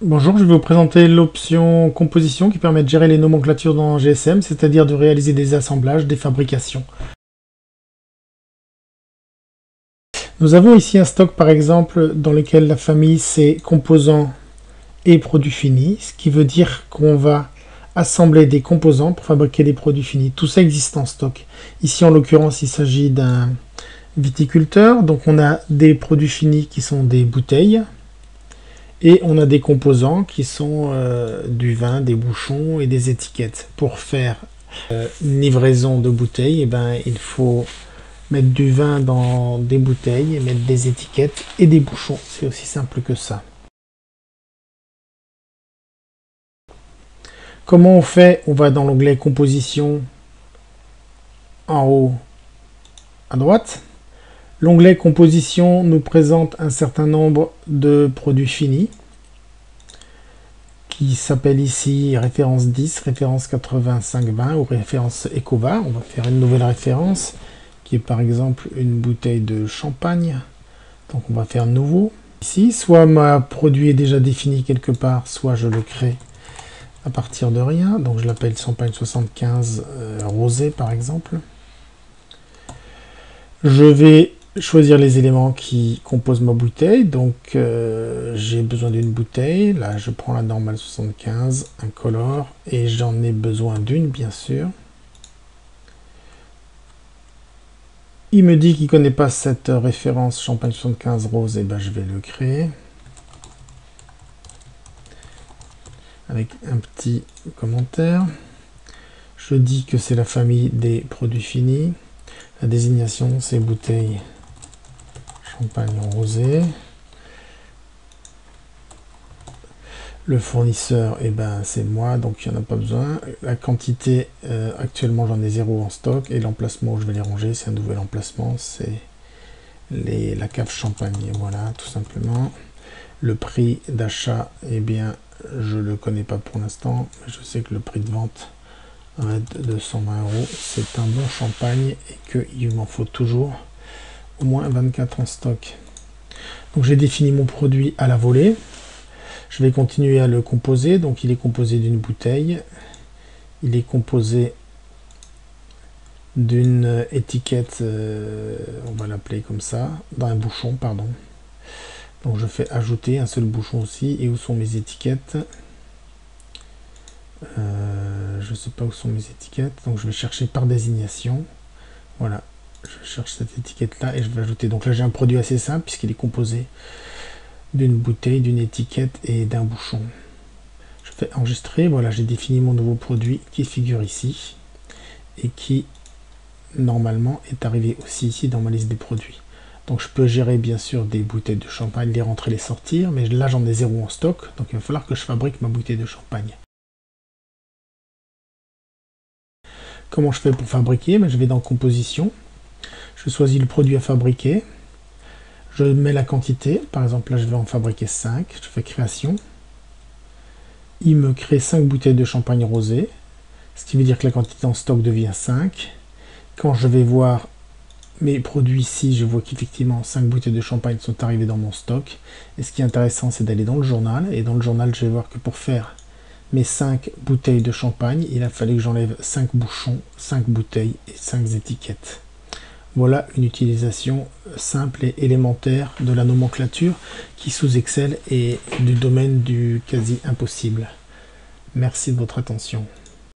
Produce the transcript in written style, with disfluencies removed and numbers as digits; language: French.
Bonjour, je vais vous présenter l'option composition qui permet de gérer les nomenclatures dans GSM, c'est-à-dire de réaliser des assemblages, des fabrications. Nous avons ici un stock par exemple dans lequel la famille c'est composants et produits finis, ce qui veut dire qu'on va assembler des composants pour fabriquer des produits finis. Tout ça existe en stock. Ici en l'occurrence il s'agit d'un viticulteur, donc on a des produits finis qui sont des bouteilles. Et on a des composants qui sont du vin, des bouchons et des étiquettes. Pour faire une livraison de bouteilles, eh ben, il faut mettre du vin dans des bouteilles et mettre des étiquettes et des bouchons. C'est aussi simple que ça. Comment on fait? On va dans l'onglet composition en haut à droite. L'onglet composition nous présente un certain nombre de produits finis qui s'appelle ici référence 10, référence 85-20 ou référence Ecova. On va faire une nouvelle référence qui est par exemple une bouteille de champagne. Donc on va faire nouveau. Ici, soit ma produit est déjà défini quelque part, soit je le crée à partir de rien. Donc je l'appelle champagne 75 rosé par exemple. Je vais choisir les éléments qui composent ma bouteille. Donc j'ai besoin d'une bouteille. Là je prends la normale 75, un color, et j'en ai besoin d'une bien sûr. Il me dit qu'il ne connaît pas cette référence champagne 75 rose, et ben je vais le créer. Avec un petit commentaire. Je dis que c'est la famille des produits finis. La désignation c'est bouteille champagne rosé. Le fournisseur, eh ben, c'est moi, donc il n'y en a pas besoin. La quantité, actuellement j'en ai 0 en stock. Et l'emplacement où je vais les ranger, c'est un nouvel emplacement, c'est la cave champagne. Et voilà, tout simplement. Le prix d'achat, eh bien, je le connais pas pour l'instant. Je sais que le prix de vente va être 220 €. C'est un bon champagne et qu'il m'en faut toujours au moins 24 en stock. Donc j'ai défini mon produit à la volée. Je vais continuer à le composer. Donc il est composé d'une bouteille. Il est composé d'une étiquette, on va l'appeler comme ça, d'un bouchon, pardon. Donc je fais ajouter un seul bouchon aussi. Et où sont mes étiquettes? Je ne sais pas où sont mes étiquettes. Donc je vais chercher par désignation. Voilà. Je cherche cette étiquette là et je vais ajouter. Donc là j'ai un produit assez simple puisqu'il est composé d'une bouteille, d'une étiquette et d'un bouchon. Je fais enregistrer. Voilà, j'ai défini mon nouveau produit qui figure ici et qui normalement est arrivé aussi ici dans ma liste des produits. Donc je peux gérer bien sûr des bouteilles de champagne, les rentrer, les sortir, mais là j'en ai 0 en stock, donc il va falloir que je fabrique ma bouteille de champagne. Comment je fais pour fabriquer? Je vais dans composition, je choisis le produit à fabriquer, je mets la quantité, par exemple là je vais en fabriquer 5, je fais création. Il me crée 5 bouteilles de champagne rosé, ce qui veut dire que la quantité en stock devient 5. Quand je vais voir mes produits ici, je vois qu'effectivement 5 bouteilles de champagne sont arrivées dans mon stock. Et ce qui est intéressant, c'est d'aller dans le journal. Et dans le journal, je vais voir que pour faire mes 5 bouteilles de champagne, il a fallu que j'enlève 5 bouchons, 5 bouteilles et 5 étiquettes. Voilà une utilisation simple et élémentaire de la nomenclature qui sous Excel est du domaine du quasi impossible. Merci de votre attention.